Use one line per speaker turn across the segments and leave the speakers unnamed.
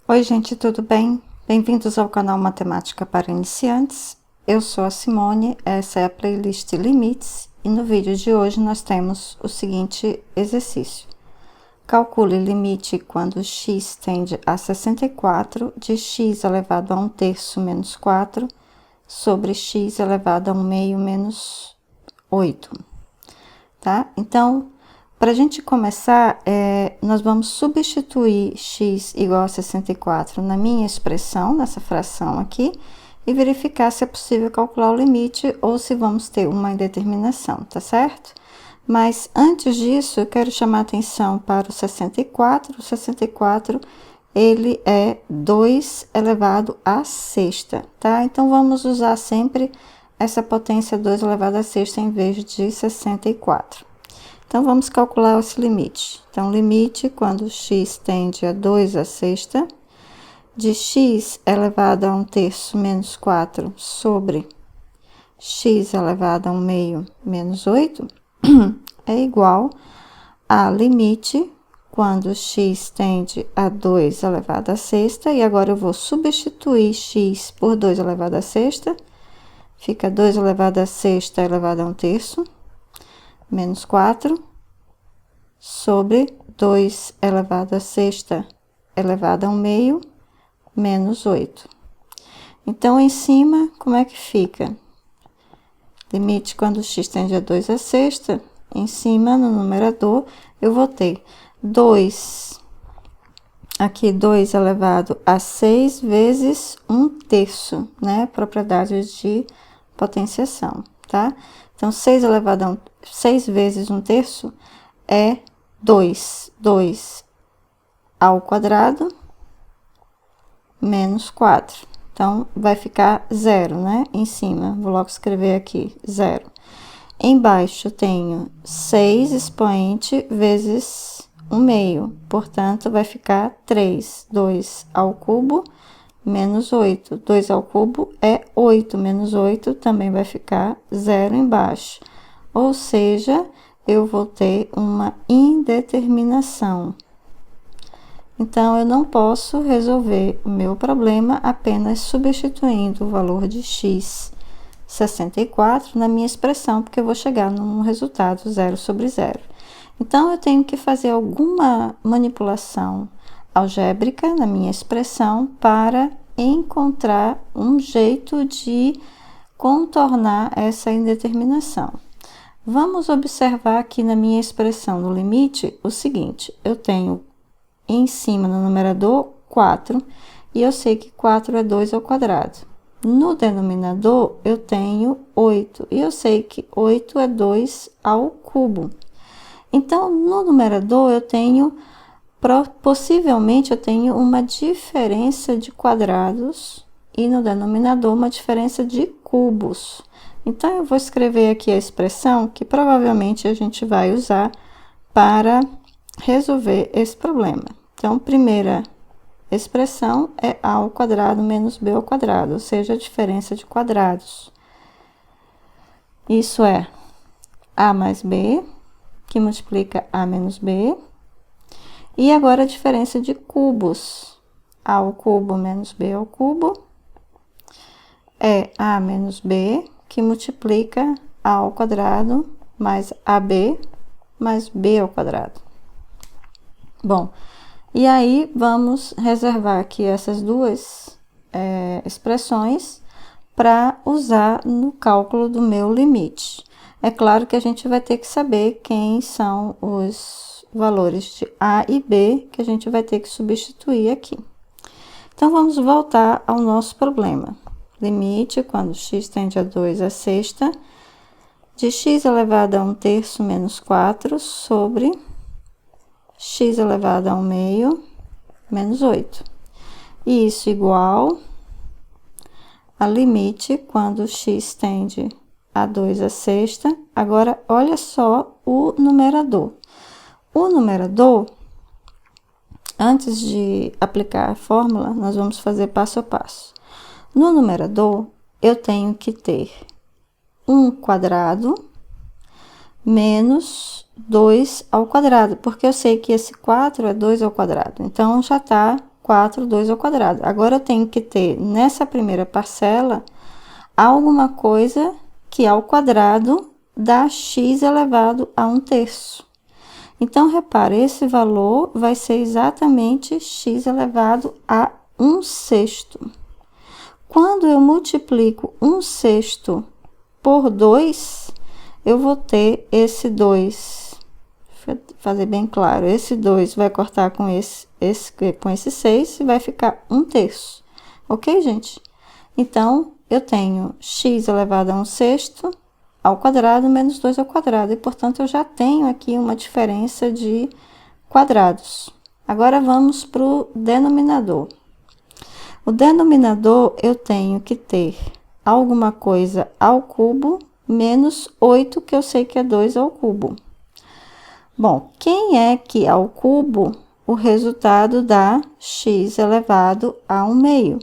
Oi, gente, tudo bem? Bem-vindos ao canal Matemática para Iniciantes. Eu sou a Simone, essa é a playlist Limites e no vídeo de hoje nós temos o seguinte exercício. Calcule limite quando x tende a 64 de x elevado a 1/3 menos 4 sobre x elevado a 1/2 menos 8, tá? Então, para a gente começar, nós vamos substituir x igual a 64 na minha expressão, nessa fração aqui, e verificar se é possível calcular o limite ou se vamos ter uma indeterminação, tá certo? Mas antes disso, eu quero chamar a atenção para o 64. O 64, ele é 2 elevado à sexta, tá? Então, vamos usar sempre essa potência 2 elevado à sexta em vez de 64. Então, vamos calcular esse limite. Então, limite quando x tende a 2 à sexta, de x elevado a 1/3 menos 4 sobre x elevado a 1/2 menos 8, é igual a limite quando x tende a 2 elevado à sexta, e agora eu vou substituir x por 2 elevado à sexta, fica 2 elevado à sexta elevado a 1/3, menos 4, sobre 2 elevado à sexta elevado a 1/2, menos 8. Então, em cima, como é que fica? Limite quando x tende a 2 à sexta, em cima, no numerador, eu vou ter 2, aqui 2 elevado a 6 vezes 1/3, né? Propriedade de potenciação, tá? Então, 6 elevado a 6 vezes 1/3 é 2 ao quadrado menos 4. Então, vai ficar 0, né? Em cima, vou logo escrever aqui, 0. Embaixo, tenho 6 expoente vezes 1/2. Portanto, vai ficar 3. 2 ao cubo menos 8. 2 ao cubo é 8. Menos 8 também vai ficar 0 embaixo. Ou seja, eu vou ter uma indeterminação. Então, eu não posso resolver o meu problema apenas substituindo o valor de x 64 na minha expressão, porque eu vou chegar num resultado 0 sobre 0. Então, eu tenho que fazer alguma manipulação algébrica na minha expressão para encontrar um jeito de contornar essa indeterminação. Vamos observar aqui na minha expressão no limite o seguinte: eu tenho em cima no numerador 4, e eu sei que 4 é 2 ao quadrado. No denominador, eu tenho 8, e eu sei que 8 é 2 ao cubo. Então, no numerador, eu tenho, possivelmente, eu tenho uma diferença de quadrados, e no denominador, uma diferença de cubos. Então, eu vou escrever aqui a expressão que provavelmente a gente vai usar para resolver esse problema. Então, primeira expressão é a ao quadrado menos b ao quadrado, ou seja, a diferença de quadrados. Isso é a mais b, que multiplica a menos b. E agora a diferença de cubos. A ao cubo menos b ao cubo é a menos b, que multiplica a ao quadrado mais ab mais b ao quadrado. Bom, e aí vamos reservar aqui essas duas expressões para usar no cálculo do meu limite. É claro que a gente vai ter que saber quem são os valores de a e b que a gente vai ter que substituir aqui. Então, vamos voltar ao nosso problema. Limite quando x tende a 2 à sexta, de x elevado a 1/3 menos 4 sobre x elevado a 1/2 menos 8. E isso igual a limite quando x tende a 2 à sexta. Agora, olha só o numerador. O numerador, antes de aplicar a fórmula, nós vamos fazer passo a passo. No numerador, eu tenho que ter 1 quadrado menos 2 ao quadrado, porque eu sei que esse 4 é 2 ao quadrado. Então, já está 4, 2 ao quadrado. Agora, eu tenho que ter, nessa primeira parcela, alguma coisa que ao quadrado dá x elevado a 1/3. Então, repare, esse valor vai ser exatamente x elevado a 1/6. Quando eu multiplico 1/6 por 2, eu vou ter esse 2. Deixa eu fazer bem claro. Esse 2 vai cortar com esse 6 e vai ficar 1/3. Ok, gente? Então, eu tenho x elevado a 1/6 ao quadrado menos 2 ao quadrado. E, portanto, eu já tenho aqui uma diferença de quadrados. Agora, vamos para o denominador. O denominador, eu tenho que ter alguma coisa ao cubo menos 8, que eu sei que é 2 ao cubo. Bom, quem é que ao cubo o resultado dá x elevado a 1/2?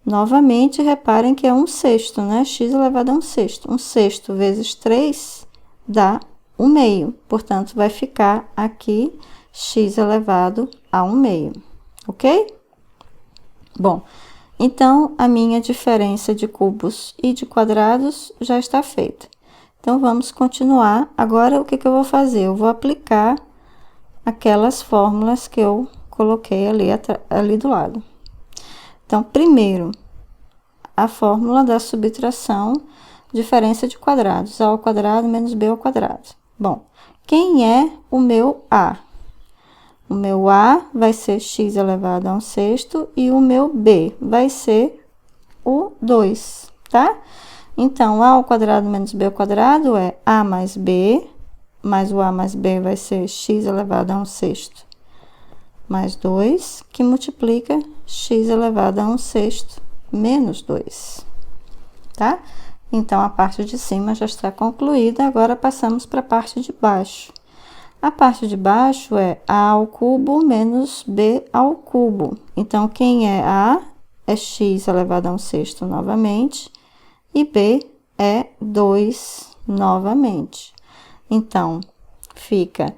Novamente, reparem que é 1/6, né? X elevado a 1/6. 1/6 vezes 3 dá 1/2. Portanto, vai ficar aqui x elevado a 1/2, ok? Bom, então, a minha diferença de cubos e de quadrados já está feita. Então, vamos continuar. Agora, o que eu vou fazer? Eu vou aplicar aquelas fórmulas que eu coloquei ali do lado. Então, primeiro, a fórmula da subtração, diferença de quadrados, a ao quadrado menos b ao quadrado. Bom, quem é o meu a? O meu a vai ser x elevado a 1/6 e o meu b vai ser o 2, tá? Então, a ao quadrado menos b ao quadrado é a mais b, mais o a mais b vai ser x elevado a 1/6 mais 2, que multiplica x elevado a 1/6 menos 2, tá? Então, a parte de cima já está concluída, agora passamos para a parte de baixo. A parte de baixo é a ao cubo menos b ao cubo. Então, quem é a é x elevado a 1/6 novamente, e b é 2 novamente. Então, fica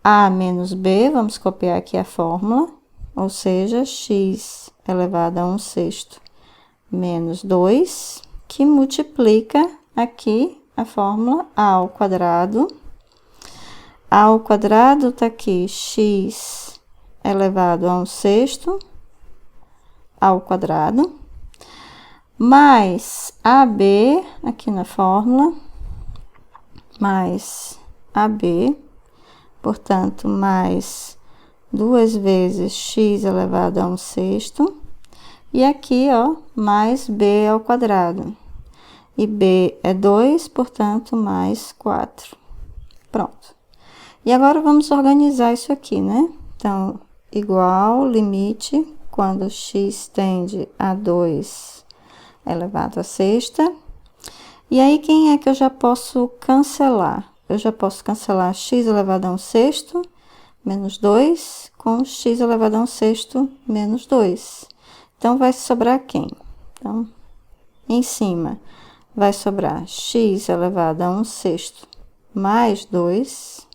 a menos b, vamos copiar aqui a fórmula, ou seja, x elevado a 1/6 menos 2, que multiplica aqui a fórmula a ao quadrado. A ao quadrado tá aqui x elevado a 1/6 ao quadrado, mais AB, aqui na fórmula, mais AB, portanto, mais 2 vezes x elevado a 1/6, e aqui, ó, mais b ao quadrado. E b é 2, portanto, mais 4. Pronto. E agora, vamos organizar isso aqui, né? Então, igual, limite, quando x tende a 2 elevado a sexta. E aí, quem é que eu já posso cancelar? Eu já posso cancelar x elevado a 1/6 menos 2 com x elevado a 1/6 menos 2. Então, vai sobrar quem? Então, em cima, vai sobrar x elevado a 1/6 mais 2,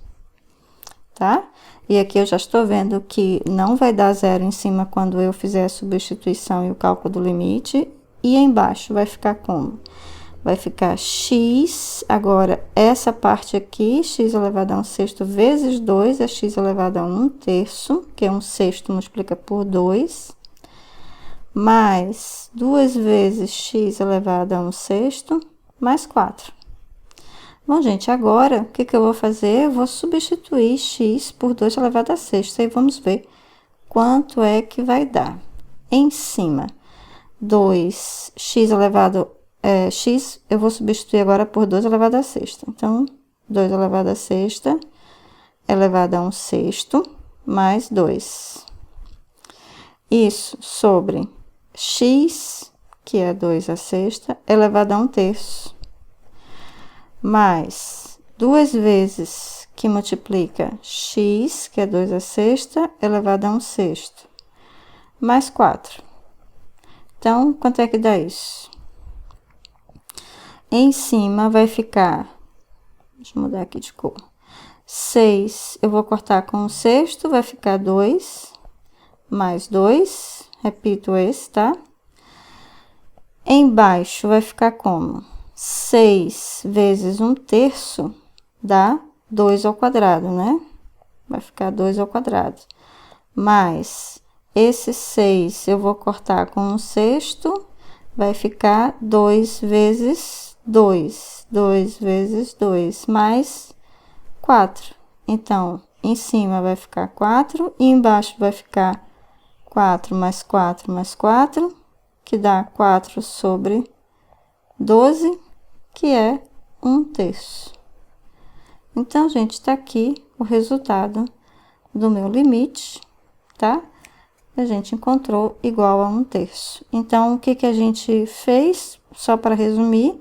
tá? E aqui eu já estou vendo que não vai dar zero em cima quando eu fizer a substituição e o cálculo do limite. E embaixo vai ficar como? Vai ficar x, agora, essa parte aqui, x elevado a 1/6 vezes 2, é x elevado a 1/3, que é 1/6 multiplica por 2, mais 2 vezes x elevado a 1/6, mais 4. Bom, gente, agora, o que eu vou fazer? Eu vou substituir x por 2 elevado a sexta, e vamos ver quanto é que vai dar. Em cima, 2x elevado x, eu vou substituir agora por 2 elevado a sexta. Então, 2 elevado a sexta elevado a 1/6 mais 2. Isso sobre x, que é 2 a sexta, elevado a 1/3. Mais 2 vezes que multiplica x, que é 2 a sexta, elevado a 1/6. Mais 4. Então, quanto é que dá isso? Em cima vai ficar, deixa eu mudar aqui de cor, 6, eu vou cortar com 1/6, vai ficar 2, mais 2, repito esse, tá? Embaixo vai ficar como? 6 vezes 1/3 dá 2 ao quadrado, né? Vai ficar 2 ao quadrado. Mais esse 6 eu vou cortar com 1/6, vai ficar 2 vezes 2. 2 vezes 2, mais 4. Então, em cima vai ficar 4 e embaixo vai ficar 4 mais 4 mais 4, que dá 4 sobre 12, que é 1/3. Então, gente, tá aqui o resultado do meu limite, tá? A gente encontrou igual a 1/3. Então, o que que a gente fez? Só para resumir,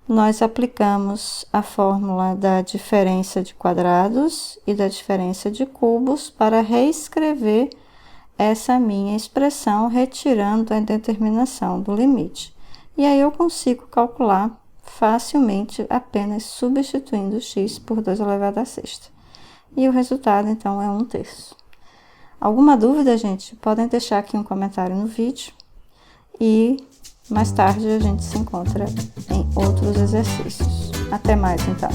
nós aplicamos a fórmula da diferença de quadrados e da diferença de cubos para reescrever essa minha expressão, retirando a determinação do limite. E aí eu consigo calcular facilmente apenas substituindo x por 2 elevado à sexta. E o resultado, então, é 1/3. Alguma dúvida, gente? Podem deixar aqui um comentário no vídeo. E mais tarde a gente se encontra em outros exercícios. Até mais, então.